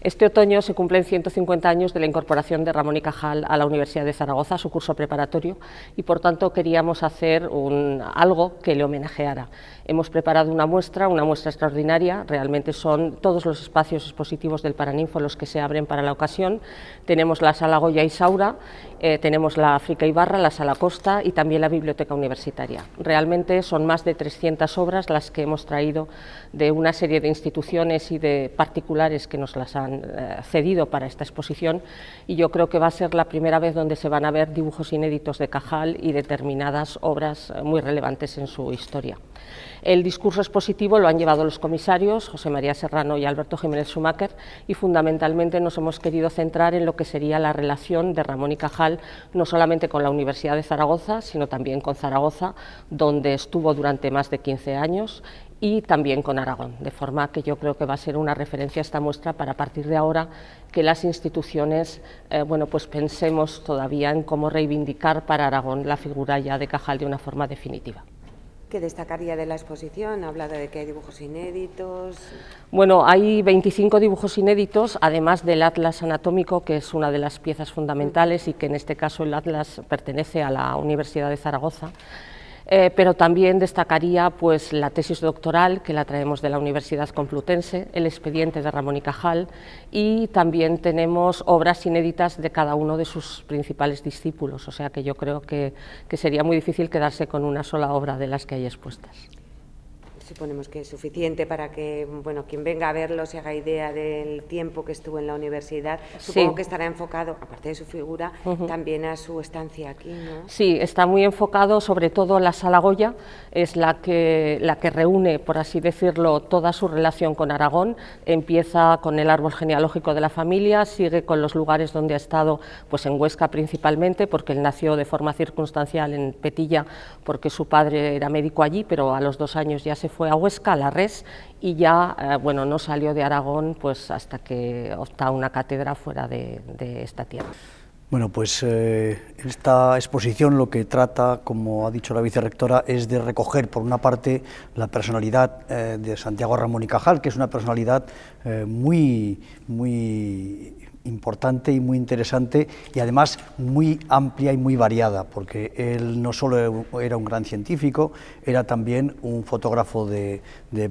Este otoño se cumplen 150 años de la incorporación de Ramón y Cajal a la Universidad de Zaragoza, a su curso preparatorio, y por tanto queríamos hacer algo que le homenajeara. Hemos preparado una muestra extraordinaria, realmente son todos los espacios expositivos del Paraninfo los que se abren para la ocasión. Tenemos la Sala Goya Isaura, tenemos la África Ibarra, la Sala Costa y también la Biblioteca Universitaria. Realmente son más de 300 obras las que hemos traído de una serie de instituciones y de particulares que nos las han cedido para esta exposición, y yo creo que va a ser la primera vez donde se van a ver dibujos inéditos de Cajal y determinadas obras muy relevantes en su historia. El discurso expositivo lo han llevado los comisarios José María Serrano y Alberto Jiménez Schumacher, y fundamentalmente nos hemos querido centrar en lo que sería la relación de Ramón y Cajal, no solamente con la Universidad de Zaragoza, sino también con Zaragoza, donde estuvo durante más de 15 años, y también con Aragón, de forma que yo creo que va a ser una referencia esta muestra para, a partir de ahora, que las instituciones pues pensemos todavía en cómo reivindicar para Aragón la figura ya de Cajal de una forma definitiva. ¿Qué destacaría de la exposición? Ha hablado de que hay dibujos inéditos. Bueno, hay 25 dibujos inéditos, además del atlas anatómico, que es una de las piezas fundamentales y que en este caso el atlas pertenece a la Universidad de Zaragoza. Pero también destacaría pues la tesis doctoral, que la traemos de la Universidad Complutense, el expediente de Ramón y Cajal, y también tenemos obras inéditas de cada uno de sus principales discípulos, o sea que yo creo que sería muy difícil quedarse con una sola obra de las que hay expuestas. Suponemos que es suficiente para que quien venga a verlo se haga idea del tiempo que estuvo en la universidad. Supongo que estará enfocado, aparte de su figura, también a su estancia aquí, ¿no? Sí, está muy enfocado, sobre todo la Sala Goya, es la que reúne, por así decirlo, toda su relación con Aragón. Empieza con el árbol genealógico de la familia, sigue con los lugares donde ha estado, pues en Huesca principalmente, porque él nació de forma circunstancial en Petilla, porque su padre era médico allí, pero a los 2 años ya se fue a Huesca, a la Res, y ya no salió de Aragón pues hasta que optó una cátedra fuera de esta tierra. Bueno, pues esta exposición lo que trata, como ha dicho la vicerrectora, es de recoger, por una parte, la personalidad de Santiago Ramón y Cajal, que es una personalidad muy importante y muy interesante, y además muy amplia y muy variada, porque él no solo era un gran científico, era también un fotógrafo de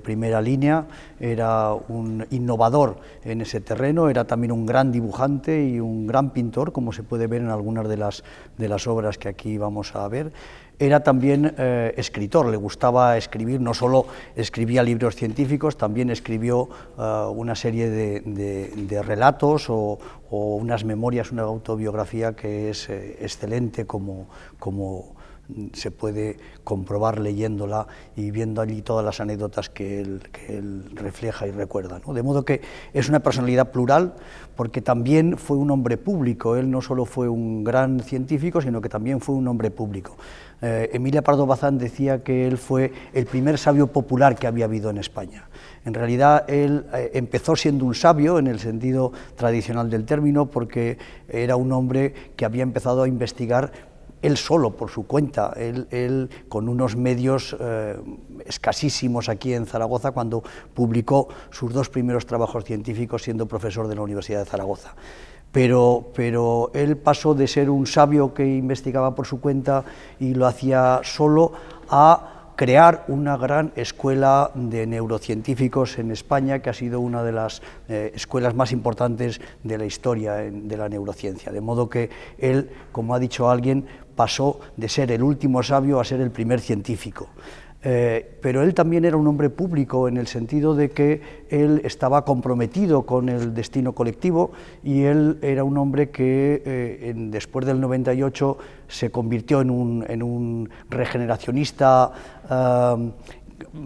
primera línea, era un innovador en ese terreno, era también un gran dibujante y un gran pintor, como se puede ver en algunas de las obras que aquí vamos a ver. Era también escritor, le gustaba escribir, no solo escribía libros científicos, también escribió una serie de relatos o unas memorias, una autobiografía que es excelente, como se puede comprobar leyéndola y viendo allí todas las anécdotas que él refleja y recuerda, ¿no? De modo que es una personalidad plural, porque también fue un hombre público. Él no solo fue un gran científico, sino que también fue un hombre público. Emilia Pardo Bazán decía que él fue el primer sabio popular que había habido en España. En realidad él empezó siendo un sabio en el sentido tradicional del término, porque era un hombre que había empezado a investigar él solo, por su cuenta, él con unos medios escasísimos aquí en Zaragoza, cuando publicó sus 2 primeros trabajos científicos siendo profesor de la Universidad de Zaragoza. Pero él pasó de ser un sabio que investigaba por su cuenta y lo hacía solo, a crear una gran escuela de neurocientíficos en España, que ha sido una de las escuelas más importantes de la historia de la neurociencia. De modo que él, como ha dicho alguien, pasó de ser el último sabio a ser el primer científico. Pero él también era un hombre público, en el sentido de que él estaba comprometido con el destino colectivo, y él era un hombre que después del 98 se convirtió en un regeneracionista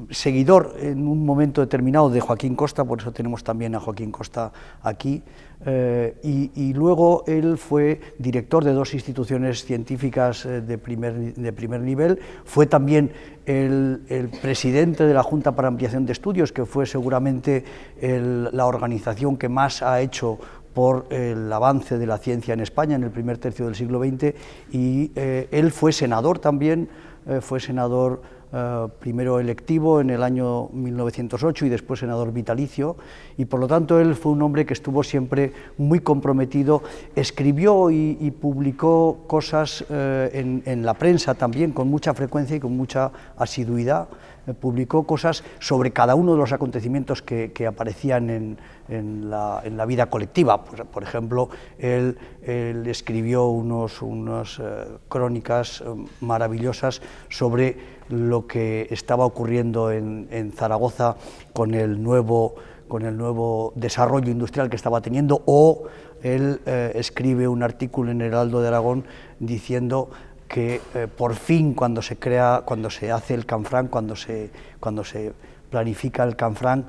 seguidor en un momento determinado de Joaquín Costa, por eso tenemos también a Joaquín Costa aquí, y luego él fue director de 2 instituciones científicas de primer nivel, fue también el presidente de la Junta para Ampliación de Estudios, que fue seguramente la organización que más ha hecho por el avance de la ciencia en España en el primer tercio del siglo XX, y él fue senador también, fue senador primero electivo en el año 1908 y después senador vitalicio, y por lo tanto él fue un hombre que estuvo siempre muy comprometido, escribió y publicó cosas en la prensa también con mucha frecuencia y con mucha asiduidad. Publicó cosas sobre cada uno de los acontecimientos que aparecían en la vida colectiva. Pues, por ejemplo, él escribió unas crónicas maravillosas sobre lo que estaba ocurriendo en Zaragoza con el nuevo desarrollo industrial que estaba teniendo, o él escribe un artículo en el Heraldo de Aragón diciendo que por fin cuando se hace el Canfranc, cuando se planifica el Canfranc,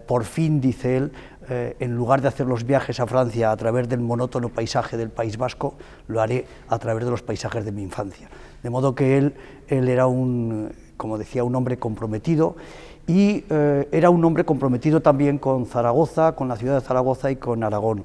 por fin, dice él, en lugar de hacer los viajes a Francia a través del monótono paisaje del País Vasco, lo haré a través de los paisajes de mi infancia. De modo que él era como decía, un hombre comprometido, y era un hombre comprometido también con Zaragoza, con la ciudad de Zaragoza y con Aragón.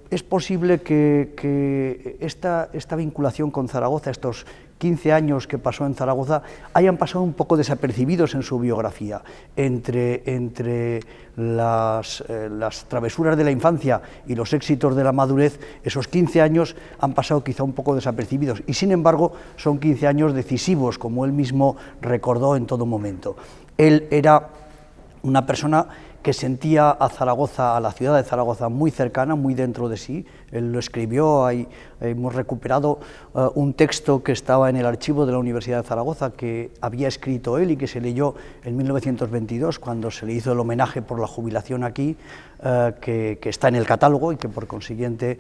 Es posible que esta vinculación con Zaragoza, estos 15 años que pasó en Zaragoza, hayan pasado un poco desapercibidos en su biografía. Entre las travesuras de la infancia y los éxitos de la madurez, esos 15 años han pasado quizá un poco desapercibidos, y sin embargo son 15 años decisivos, como él mismo recordó en todo momento. Él era una persona que sentía a Zaragoza, a la ciudad de Zaragoza, muy cercana, muy dentro de sí. Él lo escribió, hemos recuperado un texto que estaba en el archivo de la Universidad de Zaragoza, que había escrito él y que se leyó en 1922, cuando se le hizo el homenaje por la jubilación aquí, que está en el catálogo y que por consiguiente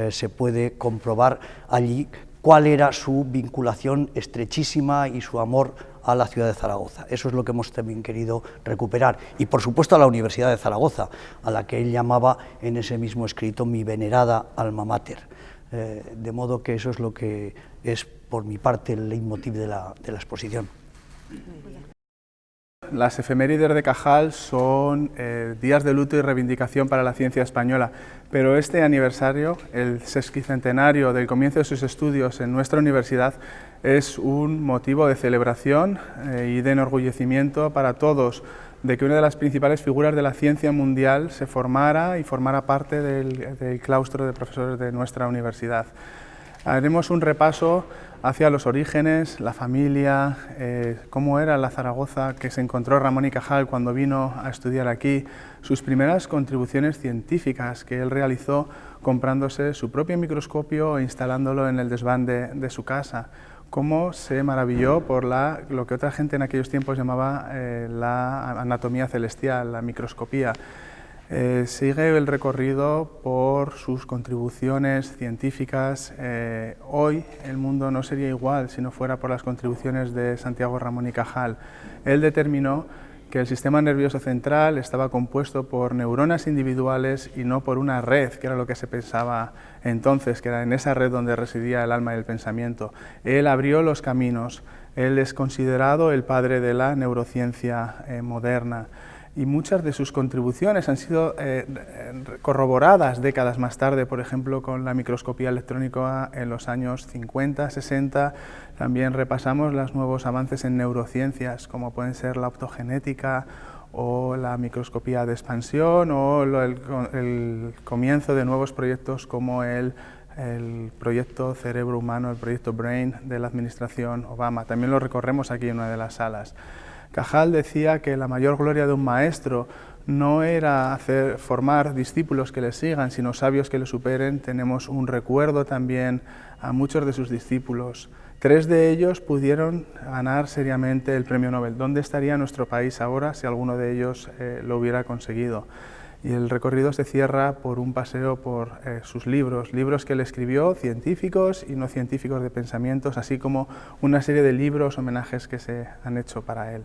se puede comprobar allí cuál era su vinculación estrechísima y su amor a la ciudad de Zaragoza. Eso es lo que hemos también querido recuperar, y por supuesto a la Universidad de Zaragoza, a la que él llamaba en ese mismo escrito mi venerada alma mater. De modo que eso es lo que es por mi parte el leitmotiv de la exposición. Las efemérides de Cajal son días de luto y reivindicación para la ciencia española, pero este aniversario, el sesquicentenario del comienzo de sus estudios en nuestra universidad, es un motivo de celebración y de enorgullecimiento para todos, de que una de las principales figuras de la ciencia mundial se formara y formara parte del claustro de profesores de nuestra universidad. Haremos un repaso hacia los orígenes, la familia, cómo era la Zaragoza que se encontró Ramón y Cajal cuando vino a estudiar aquí, sus primeras contribuciones científicas que él realizó comprándose su propio microscopio e instalándolo en el desván de su casa, cómo se maravilló por lo que otra gente en aquellos tiempos llamaba la anatomía celestial, la microscopía. Sigue el recorrido por sus contribuciones científicas. Hoy el mundo no sería igual si no fuera por las contribuciones de Santiago Ramón y Cajal. Él determinó que el sistema nervioso central estaba compuesto por neuronas individuales y no por una red, que era lo que se pensaba entonces, que era en esa red donde residía el alma y el pensamiento. Él abrió los caminos, él es considerado el padre de la neurociencia moderna. Y muchas de sus contribuciones han sido corroboradas décadas más tarde, por ejemplo, con la microscopía electrónica en los años 50, 60. También repasamos los nuevos avances en neurociencias, como pueden ser la optogenética o la microscopía de expansión, o el comienzo de nuevos proyectos como el proyecto Cerebro Humano, el proyecto BRAIN de la administración Obama. También lo recorremos aquí en una de las salas. Cajal decía que la mayor gloria de un maestro no era formar discípulos que le sigan, sino sabios que le superen. Tenemos un recuerdo también a muchos de sus discípulos. 3 de ellos pudieron ganar seriamente el premio Nobel. ¿Dónde estaría nuestro país ahora si alguno de ellos lo hubiera conseguido? Y el recorrido se cierra por un paseo por sus libros que él escribió, científicos y no científicos de pensamientos, así como una serie de libros, homenajes que se han hecho para él.